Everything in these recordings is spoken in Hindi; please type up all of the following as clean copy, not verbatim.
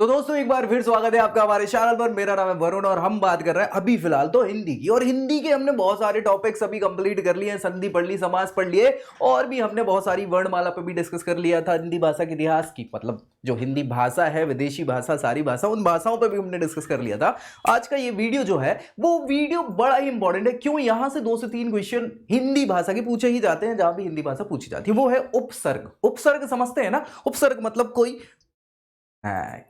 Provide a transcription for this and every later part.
तो दोस्तों एक बार फिर स्वागत है आपका हमारे चैनल पर। मेरा नाम है वरुण और हम बात कर रहे हैं अभी फिलहाल तो हिंदी की। और हिंदी के हमने बहुत सारे टॉपिक्स अभी कंप्लीट कर लिए हैं। संधि पढ़ ली, समास पढ़ लिए और भी हमने बहुत सारी वर्णमाला पे भी डिस्कस कर लिया था। हिंदी भाषा के इतिहास की, मतलब जो हिंदी भाषा है, विदेशी भाषा, सारी भाषा, उन भाषाओं पर भी हमने डिस्कस कर लिया था। आज का ये वीडियो जो है वो वीडियो बड़ा ही इंपॉर्टेंट है। क्यों? यहां से 2 से 3 क्वेश्चन हिंदी भाषा के पूछे ही जाते हैं। जहां भी हिंदी भाषा पूछी जाती है वो है उपसर्ग। उपसर्ग समझते हैं ना? उपसर्ग मतलब कोई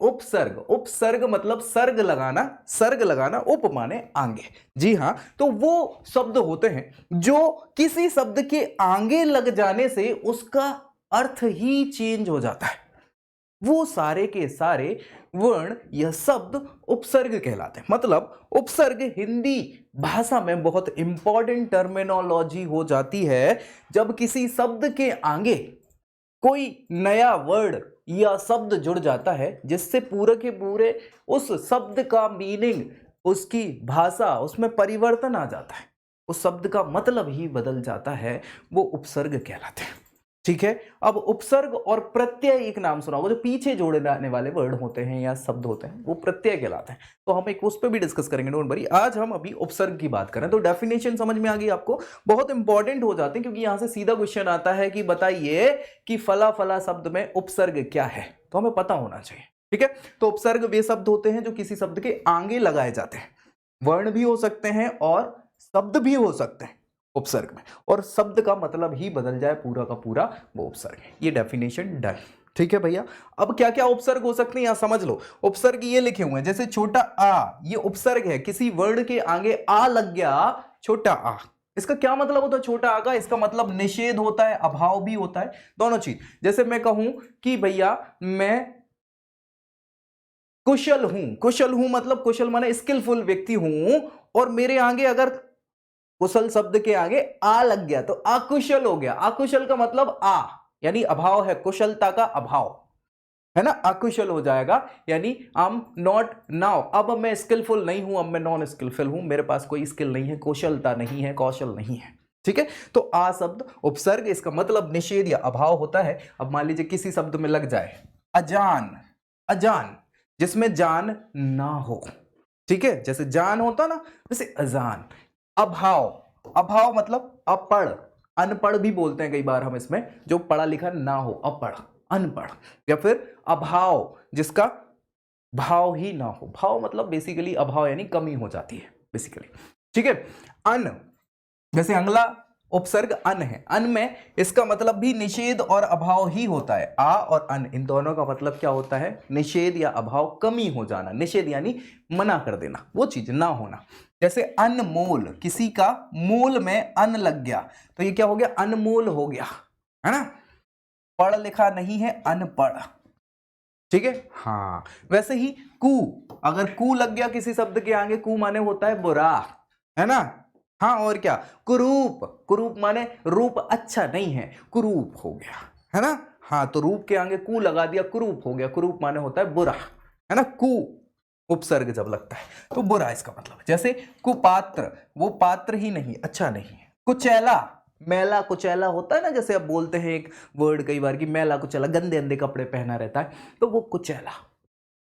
उपसर्ग। उपसर्ग मतलब सर्ग लगाना, सर्ग लगाना, उप माने आगे। जी हां, तो वो शब्द होते हैं जो किसी शब्द के आगे लग जाने से उसका अर्थ ही चेंज हो जाता है। वो सारे के सारे वर्ण यह शब्द उपसर्ग कहलाते हैं। मतलब उपसर्ग हिंदी भाषा में बहुत इंपॉर्टेंट टर्मिनोलॉजी हो जाती है जब किसी शब्द के आगे कोई नया वर्ड या शब्द जुड़ जाता है जिससे पूरे के पूरे उस शब्द का मीनिंग, उसकी भाषा, उसमें परिवर्तन आ जाता है, उस शब्द का मतलब ही बदल जाता है। वो उपसर्ग कहलाते हैं। ठीक है। अब उपसर्ग और प्रत्यय एक नाम सुना होगा, जो पीछे जोड़े जाने वाले वर्ड होते हैं या शब्द होते हैं, वो प्रत्यय कहलाते हैं। तो हम एक उस पर भी डिस्कस करेंगे, डोंट वरी। आज हम अभी उपसर्ग की बात करें तो डेफिनेशन समझ में आ गई आपको। बहुत इंपॉर्टेंट हो जाते हैं क्योंकि यहां से सीधा क्वेश्चन आता है कि बताइए कि फला फला शब्द में उपसर्ग क्या है, तो हमें पता होना चाहिए। ठीक है। तो उपसर्ग वे शब्द होते हैं जो किसी शब्द के आगे लगाए जाते हैं। वर्ण भी हो सकते हैं और शब्द भी हो सकते हैं उपसर्ग में, और शब्द का मतलब ही बदल जाए पूरा का पूरा, वो उपसर्ग है। ये डेफिनेशन डन। ठीक है भैया। अब क्या क्या उपसर्ग हो सकते हैं यहां समझ लो। उपसर्ग ये लिखे हुए हैं, जैसे छोटा आ, ये उपसर्ग है। किसी वर्ण के आगे आ लग गया, छोटा आ, इसका क्या मतलब होता है? छोटा आ का इसका मतलब निषेध होता है, अभाव भी होता है, दोनों चीज। जैसे मैं कहूं कि भैया मैं कुशल हूं। कुशल हूं मतलब कुशल माने स्किलफुल व्यक्ति हूं, और मेरे आगे अगर कुशल शब्द के आगे आ लग गया तो अकुशल हो गया। अकुशल का मतलब आ यानी अभाव है, कुशलता का अभाव है ना, अकुशल हो जाएगा। यानी आई एम नॉट नाउ, अब मैं स्किलफुल नहीं हूं, अब मैं नॉन स्किलफुल हूं, मेरे पास कोई स्किल नहीं है, कुशलता नहीं है, कौशल नहीं है। ठीक है। तो आ शब्द उपसर्ग, इसका मतलब निषेध या अभाव होता है। अब मान लीजिए किसी शब्द में लग जाए अजान, अजान जिसमें जान ना हो। ठीक है। जैसे जान होता ना, वैसे अजान। अभाव, अभाव मतलब अपढ़, अनपढ़ भी बोलते हैं कई बार हम इसमें, जो पढ़ा लिखा ना हो, अपढ़, अनपढ़। या फिर अभाव जिसका भाव ही ना हो। भाव मतलब बेसिकली अभाव यानी कमी हो जाती है बेसिकली। ठीक है। अन, जैसे अगला उपसर्ग अन है। अन में इसका मतलब भी निषेध और अभाव ही होता है। आ और अन, इन दोनों का मतलब क्या होता है? निषेध या अभाव, कमी हो जाना। निषेध यानी मना कर देना, वो चीज ना होना। जैसे अनमोल, किसी का मूल में अन लग गया तो ये क्या हो गया? अनमोल हो गया, है ना। पढ़ लिखा नहीं है, अनपढ़। ठीक है। हाँ, वैसे ही कु, अगर कु लग गया किसी शब्द के आगे, कु माने होता है बुरा, है ना। हाँ, और क्या? कुरूप, कुरूप माने रूप अच्छा नहीं है, कुरूप हो गया, है ना। हाँ, तो रूप के आगे कु लगा दिया, कुरूप हो गया। कुरूप माने होता है बुरा, है ना। कु उपसर्ग जब लगता है तो बुरा इसका मतलब। जैसे कुपात्र, वो पात्र ही नहीं, अच्छा नहीं है। कुचैला, मैला कुचैला होता है ना, जैसे अब बोलते हैं एक वर्ड कई बार कि मैला कुचैला, गंदे अंदे कपड़े पहना रहता है, तो वो कुचैला।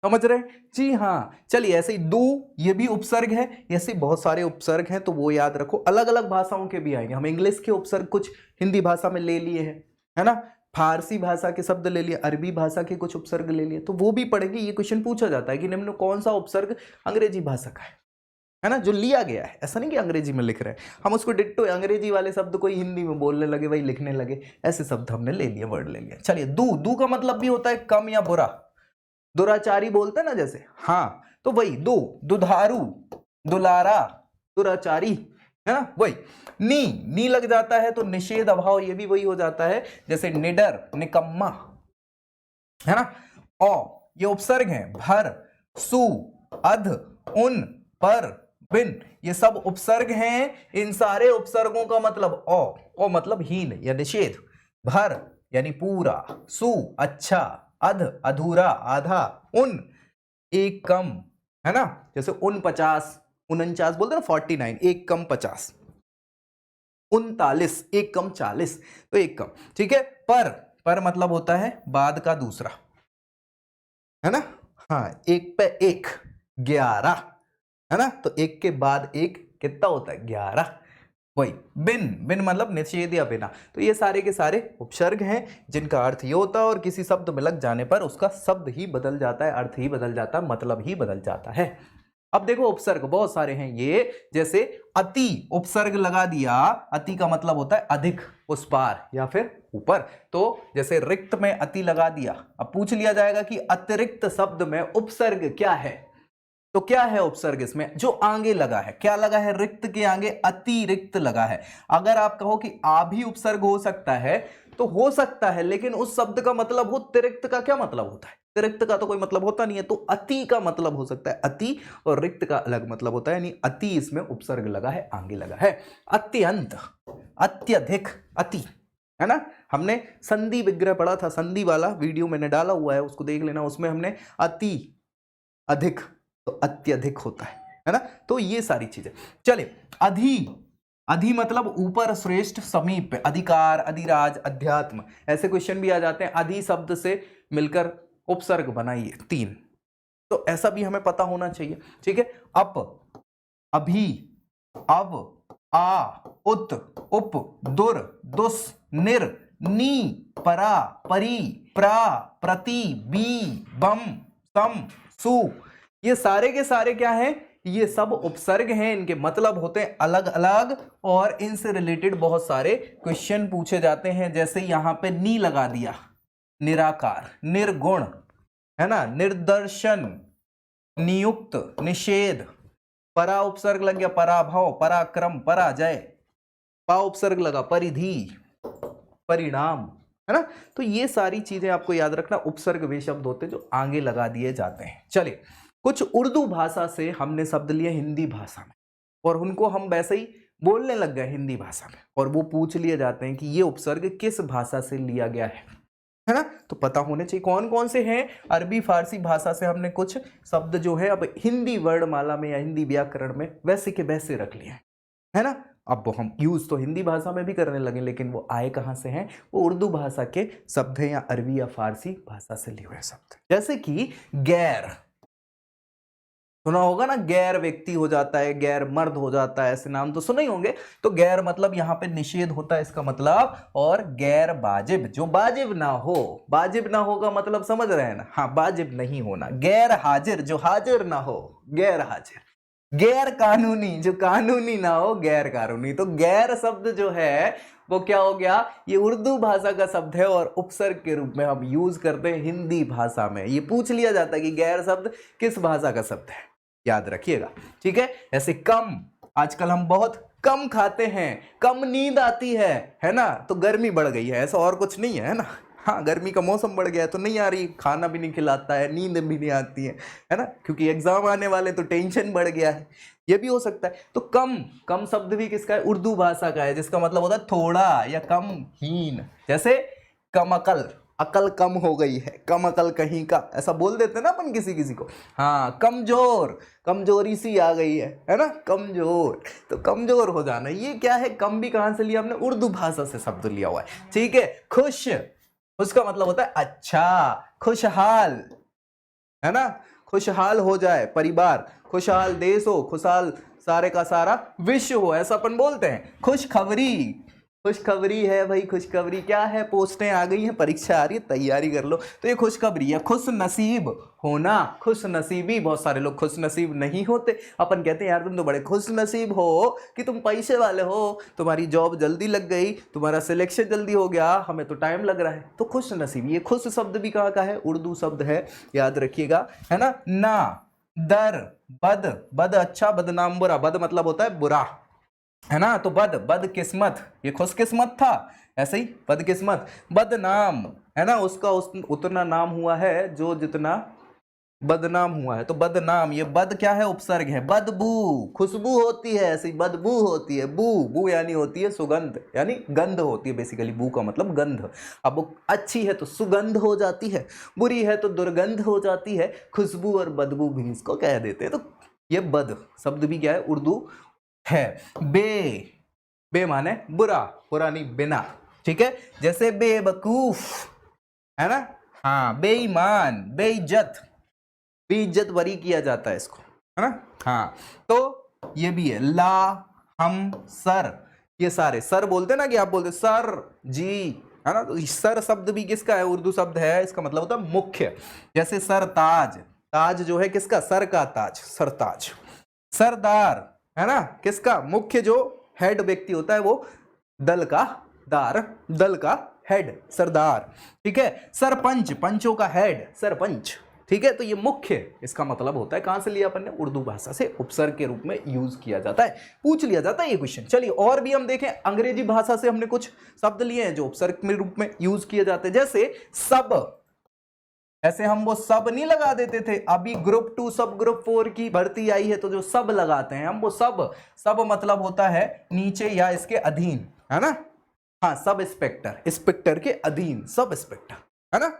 समझ रहे? जी हाँ। चलिए, ऐसे ही दो, ये भी उपसर्ग है। ऐसे बहुत सारे उपसर्ग हैं, तो वो याद रखो। अलग अलग भाषाओं के भी आएंगे। हम इंग्लिश के उपसर्ग कुछ हिंदी भाषा में ले लिए हैं, है ना। फारसी भाषा के शब्द ले लिए, अरबी भाषा के कुछ उपसर्ग ले लिए, तो वो भी पढ़ेंगे। ये क्वेश्चन पूछा जाता है कि निम्न कौन सा उपसर्ग अंग्रेजी भाषा का है ना, जो लिया गया है। ऐसा नहीं कि अंग्रेजी में लिख रहे हैं हम उसको डिट्टो, अंग्रेजी वाले शब्द को हिंदी में बोलने लगे, वही लिखने लगे, ऐसे शब्द हमने ले लिए, वर्ड ले लिया। चलिए, दू, दू का मतलब भी होता है कम या बुरा, दुराचारी बोलते हैं ना जैसे, हाँ, तो वही दो। दुधारू, दुलारा, दुराचारी, है ना, वही। नी, नी लग जाता है तो निषेध अभाव, ये भी वही हो जाता है। जैसे निडर, निकम्मा, है ना। औ, ये उपसर्ग है। भर, सु, अध, उन, पर, बिन, ये सब उपसर्ग हैं। इन सारे उपसर्गों का मतलब ओ मतलब हीन या निषेध। भर यानी पूरा, सु अच्छा, अध अधूरा, आधा, उन एक कम, है ना। जैसे 49, 49 बोलते ना, 49, एक कम 50। 39, एक कम 40, तो एक कम। ठीक है। पर मतलब होता है बाद का दूसरा, है ना। हाँ, एक पे एक 11 है ना, तो एक के बाद एक कितना होता है 11। वही बिन, बिन मतलब निषेध या बिना। तो ये सारे के सारे उपसर्ग हैं जिनका अर्थ ये होता है और किसी शब्द में लग जाने पर उसका शब्द ही बदल जाता है, अर्थ ही बदल जाता है, मतलब ही बदल जाता है। अब देखो उपसर्ग बहुत सारे हैं ये, जैसे अति उपसर्ग लगा दिया, अति का मतलब होता है अधिक, उस पार या फिर ऊपर। तो जैसे रिक्त में अति लगा दिया, अब पूछ लिया जाएगा कि अतिरिक्त शब्द में उपसर्ग क्या है, तो क्या है उपसर्ग इसमें, जो आगे लगा है, क्या लगा है, रिक्त के आगे अतिरिक्त लगा है। अगर आप कहो कि आ भी उपसर्ग हो सकता है तो हो सकता है, लेकिन उस शब्द का मतलब हो, तिरिक्त का क्या मतलब होता है, तिरिक्त का तो कोई मतलब होता नहीं है, तो अति का मतलब हो सकता है अति, और रिक्त का अलग मतलब होता है, यानी अति इसमें उपसर्ग लगा है, आगे लगा है। अत्यंत, अत्यधिक, अति, है ना। हमने संधि विग्रह पढ़ा था, संधि वाला वीडियो मैंने डाला हुआ है, उसको देख लेना, उसमें हमने अति, अधिक, तो अत्यधिक होता है ना। तो ये सारी चीजें। चलिए, अधि, अधि मतलब ऊपर, श्रेष्ठ, समीप, अधिकार, अधिराज, अध्यात्म, ऐसे क्वेश्चन भी आ जाते हैं। अधि शब्द से मिलकर उपसर्ग बनाइए 3, तो ऐसा भी हमें पता होना चाहिए, ठीक है। अप, अभी, अव, आ, उत, उप, दुर, दुस, निर, नी, परा, परी, प्रा, प्रति, बी, बम, सम, सु, ये सारे के सारे क्या हैं, ये सब उपसर्ग हैं, इनके मतलब होते हैं अलग अलग, और इनसे रिलेटेड बहुत सारे क्वेश्चन पूछे जाते हैं। जैसे यहां पे नी लगा दिया, निराकार, निर्गुण, है ना, निर्दर्शन, नियुक्त, निषेध, परा उपसर्ग लग गया, पराभव, पराक्रम, पराजय, पा उपसर्ग लगा, परिधि, परिणाम, है ना। तो ये सारी चीजें आपको याद रखना, उपसर्ग वे शब्द होते हैं जो आगे लगा दिए जाते हैं। चलिए, कुछ उर्दू भाषा से हमने शब्द लिए हिंदी भाषा में, और उनको हम वैसे ही बोलने लग गए हिंदी भाषा में, और वो पूछ लिए जाते हैं कि ये उपसर्ग किस भाषा से लिया गया है ना। तो पता होने चाहिए कौन कौन से हैं। अरबी फारसी भाषा से हमने कुछ शब्द जो है अब हिंदी वर्णमाला में या हिंदी व्याकरण में वैसे के वैसे रख लिए है ना। अब वो हम यूज तो हिंदी भाषा में भी करने लगे, लेकिन वो आए कहां से हैं, वो उर्दू भाषा के शब्द हैं, या अरबी या फारसी भाषा से लिए हुए शब्द। जैसे कि गैर, सुना होगा ना, गैर व्यक्ति हो जाता है, गैर मर्द हो जाता है, ऐसे नाम तो सुने ही होंगे। तो गैर मतलब यहाँ पे निषेध होता है इसका मतलब, और गैर बाजिब, जो बाजिब ना हो, बाजिब ना होगा मतलब समझ रहे हैं ना, हाँ बाजिब नहीं होना। गैर हाजिर, जो हाजिर ना हो, गैर हाजिर। गैर कानूनी, जो कानूनी ना हो, गैर कानूनी। तो गैर शब्द जो है वो क्या हो गया, ये उर्दू भाषा का शब्द है, और उपसर्ग के रूप में हम यूज करते हैं हिंदी भाषा में। ये पूछ लिया जाता है कि गैर शब्द किस भाषा का शब्द है, याद रखिएगा, ठीक है। ऐसे कम, आजकल हम बहुत कम खाते हैं, कम नींद आती है ना, तो गर्मी बढ़ गई है, ऐसा और कुछ नहीं है ना। हाँ, गर्मी का मौसम बढ़ गया है तो नहीं आ रही, खाना भी नहीं खिलाता है, नींद भी नहीं आती है ना, क्योंकि एग्जाम आने वाले तो टेंशन बढ़ गया है, ये भी हो सकता है। तो कम, कम शब्द भी किसका है, उर्दू भाषा का है, जिसका मतलब होता है थोड़ा या कम, हीन। जैसे कम अकल, अकल कम हो गई है, कम अकल कहीं का, ऐसा बोल देते हैं ना अपन किसी किसी को। हाँ, कमजोर, कमजोरी सी आ गई है ना, कमजोर, तो कमजोर हो जाना, ये क्या है, कम भी कहां से लिया हमने, उर्दू भाषा से शब्द लिया हुआ है, ठीक है। खुश, उसका मतलब होता है अच्छा, खुशहाल, है ना, खुशहाल हो जाए परिवार, खुशहाल देश हो, खुशहाल सारे का सारा विश्व हो, ऐसा अपन बोलते हैं। खुशखबरी, खुशखबरी है भाई, खुशखबरी क्या है, पोस्टें आ गई हैं, परीक्षा आ रही है, तैयारी कर लो, तो ये खुशखबरी है। खुश नसीब होना, खुश नसीबी, बहुत सारे लोग खुश नसीब नहीं होते, अपन कहते हैं यार तुम तो बड़े खुश नसीब हो कि तुम पैसे वाले हो, तुम्हारी जॉब जल्दी लग गई, तुम्हारा सिलेक्शन जल्दी हो गया, हमें तो टाइम लग रहा है। तो खुश नसीब, ये खुश शब्द भी कहाँ का है, उर्दू शब्द है, याद रखिएगा, है ना। दर, बद, बद अच्छा, बदनाम बुरा, बद मतलब होता है बुरा, है ना। तो बद, बदकिस्मत, ये खुशकिस्मत था, ऐसे ही बदकिस्मत। बदनाम, है ना, उसका उतना नाम हुआ है जो जितना बदनाम हुआ है, तो बदनाम, ये बद क्या है, उपसर्ग है। बदबू, खुशबू होती है, ऐसी बदबू होती है। बू, बू यानी होती है सुगंध, यानी गंध होती है बेसिकली, बू का मतलब गंध। अब वो अच्छी है तो सुगंध हो जाती है, बुरी है तो दुर्गंध हो जाती है, खुशबू और बदबू भी इसको कह देते हैं। तो ये बद शब्द भी क्या है, उर्दू है। बे, बे माने बुरा, बुरा नहीं बिना, ठीक है। जैसे बेवकूफ, है ना, हाँ, बेईमान, बेइज्जत, बेइज्जत बरी किया जाता है इसको, है ना। हाँ, तो ये भी है ला, हम, सर, ये सारे सर बोलते ना कि आप बोलते सर जी, है ना। तो सर शब्द भी किसका है, उर्दू शब्द है, इसका मतलब होता है मुख्य। जैसे सरताज, ताज जो है किसका, सर का ताज, सरताज। सरदार है ना, किसका, मुख्य जो हेड व्यक्ति होता है वो दल का दार, दल का हेड, सरदार, ठीक है। सरपंच, पंचों का हेड, सरपंच, ठीक है। तो ये मुख्य इसका मतलब होता है, कहां से लिया अपन ने, उर्दू भाषा से उपसर्ग के रूप में यूज किया जाता है, पूछ लिया जाता है ये क्वेश्चन। चलिए और भी हम देखें, अंग्रेजी भाषा से हमने कुछ शब्द लिए हैं जो उपसर्ग के रूप में यूज किए जाते हैं, जैसे सब। ऐसे हम वो सब नहीं लगा देते थे, अभी ग्रुप 2 सब ग्रुप 4 की भर्ती आई है तो जो सब लगाते हैं हम, वो सब, सब मतलब होता है नीचे या इसके अधीन, है ना। हाँ, सब इंस्पेक्टर, इंस्पेक्टर के अधीन, सब इंस्पेक्टर, है ना।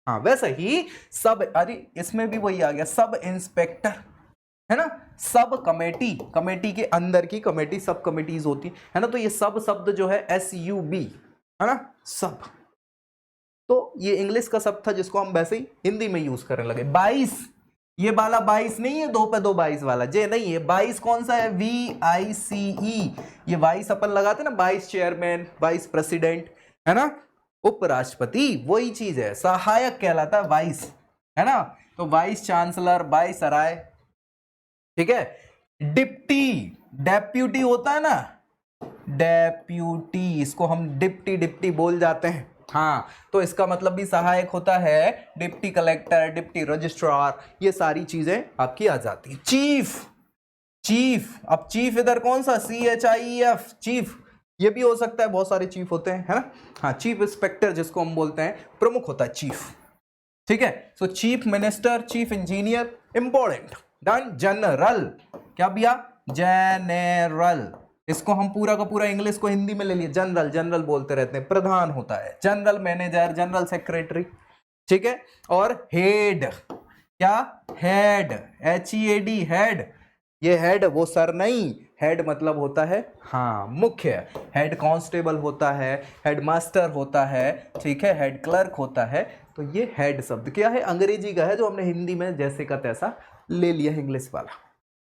हाँ, वैसे ही सब, अरे इसमें भी वही आ गया, सब इंस्पेक्टर, है ना। सब कमेटी, कमेटी के अंदर की कमेटी, सब कमेटीज होती है ना। तो ये सब शब्द जो है SUB, है ना, सब। तो ये इंग्लिश का शब्द था जिसको हम वैसे ही हिंदी में यूज करने लगे। 22, ये वाला 22 नहीं है, 2 पे 2 22 वाला, जे नहीं है। 22 कौन सा है, VICE, ये 22 अपन लगाते ना, 22 चेयरमैन, 22 प्रेसिडेंट, है ना, उपराष्ट्रपति, वही चीज है, सहायक कहलाता है 22, है ना। तो 22 चांसलर, 22 सराय, ठीक है। डिप्टी, डेप्यूटी होता है ना, डेप्यूटी, इसको हम डिप्टी, डिप्टी बोल जाते हैं। हाँ, तो इसका मतलब भी सहायक होता है, डिप्टी कलेक्टर, डिप्टी रजिस्ट्रार, ये सारी चीजें आपकी आ जाती है। चीफ, चीफ, अब चीफ इधर कौन सा, CHIEF, चीफ, ये भी हो सकता है, बहुत सारे चीफ होते हैं, है ना। हाँ, चीफ इंस्पेक्टर जिसको हम बोलते हैं, प्रमुख होता है चीफ, ठीक है। सो chief minister, chief engineer, important. Done. General, क्या भैया, जनरल, इसको हम पूरा का पूरा इंग्लिश को हिंदी में ले लिए, जनरल, जनरल बोलते रहते हैं। प्रधान होता है, जनरल मैनेजर, जनरल सेक्रेटरी, ठीक है। और हेड, क्या, हेड, HEAD, हेड, ये हेड वो सर नहीं, हेड मतलब होता है, हाँ, मुख्य। हेड कांस्टेबल होता है, हेड मास्टर होता है, ठीक है, हेड क्लर्क होता है। तो ये हेड शब्द क्या है, अंग्रेजी का है, जो हमने हिंदी में जैसे का तैसा ले लिया इंग्लिश वाला,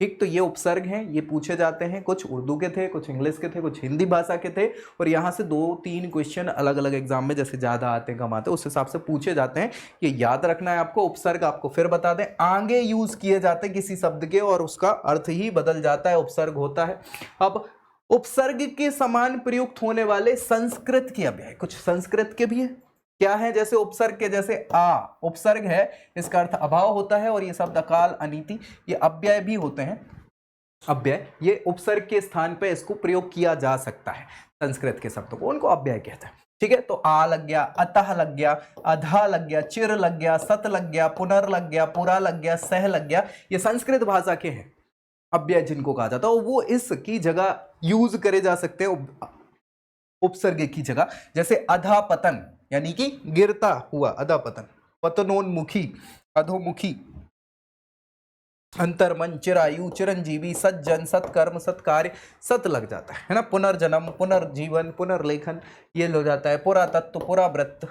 ठीक। तो ये उपसर्ग हैं, ये पूछे जाते हैं, कुछ उर्दू के थे, कुछ इंग्लिश के थे, कुछ हिंदी भाषा के थे, और यहाँ से 2-3 क्वेश्चन अलग अलग एग्जाम में जैसे ज़्यादा आते हैं, कम आते हैं, उस हिसाब से पूछे जाते हैं। ये याद रखना है आपको। उपसर्ग आपको फिर बता दें, आगे यूज किए जाते हैं किसी शब्द के और उसका अर्थ ही बदल जाता है, उपसर्ग होता है। अब उपसर्ग के समान प्रयुक्त होने वाले संस्कृत के अव्यय, कुछ संस्कृत के भी है, क्या है, जैसे उपसर्ग के, जैसे उपसर्ग है, इसका अर्थ अभाव होता है, और ये शब्द अकाल, अनीति, ये अव्यय भी होते हैं। अव्यय, ये उपसर्ग के स्थान पे इसको प्रयोग किया जा सकता है, संस्कृत के शब्दों को, उनको अव्यय कहते हैं, ठीक है। तो आ लग गया, अतः लग गया, अधा लग गया, चिर लग गया, सत लग गया, पुनर लग गया, पुरा लग गया, सह लग गया, ये संस्कृत भाषा के हैं अव्यय जिनको कहा जाता है। वो इसकी जगह यूज करे जा सकते हैं उपसर्ग की जगह। जैसे अधा पतन, यानी कि गिरता हुआ, अधा पतन, पतनोन्मुखी, अधोमुखी, अंतर्मन, चिरायु, चिरंजीवी, सज्जन, सत्कर्म, सत्कार्य, सत लग जाता है ना। पुनर्जन्म, पुनर्जीवन, पुनर्लेखन, ये हो जाता है। पुरातत्व, पुराव्रत,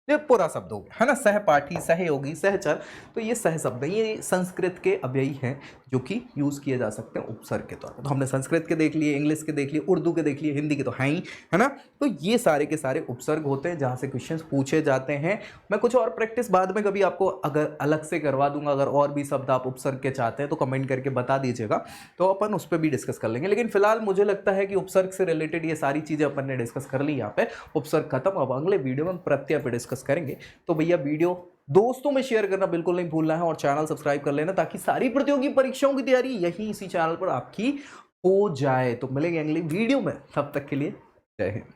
ये पूरा शब्द हो गया, है ना। सहपाठी, सहयोगी, सहचर, तो ये सह शब्द, ये संस्कृत के अव्ययी हैं जो कि यूज किए जा सकते हैं उपसर्ग के तौर पर। तो हमने संस्कृत के देख लिए, इंग्लिश के देख लिए, उर्दू के देख लिए, हिंदी के तो हैं ही, है ना। तो ये सारे के सारे उपसर्ग होते हैं जहाँ से क्वेश्चंस पूछे जाते हैं। मैं कुछ और प्रैक्टिस बाद में कभी आपको अगर अलग से करवा दूंगा, अगर और भी शब्द आप उपसर्ग के चाहते हैं तो कमेंट करके बता दीजिएगा, तो अपन उस पर भी डिस्कस कर लेंगे। लेकिन फिलहाल मुझे लगता है कि उपसर्ग से रिलेटेड ये सारी चीज़ें अपन ने डिस्कस कर ली यहाँ पे। उपसर्ग खत्म, अब अगले वीडियो में प्रत्यय पे डिस्कस करेंगे। तो भैया वीडियो दोस्तों में शेयर करना बिल्कुल नहीं भूलना है, और चैनल सब्सक्राइब कर लेना, ताकि सारी प्रतियोगी परीक्षाओं की तैयारी यही इसी चैनल पर आपकी हो जाए। तो मिलेंगे अगली वीडियो में, तब तक के लिए जय हिंद।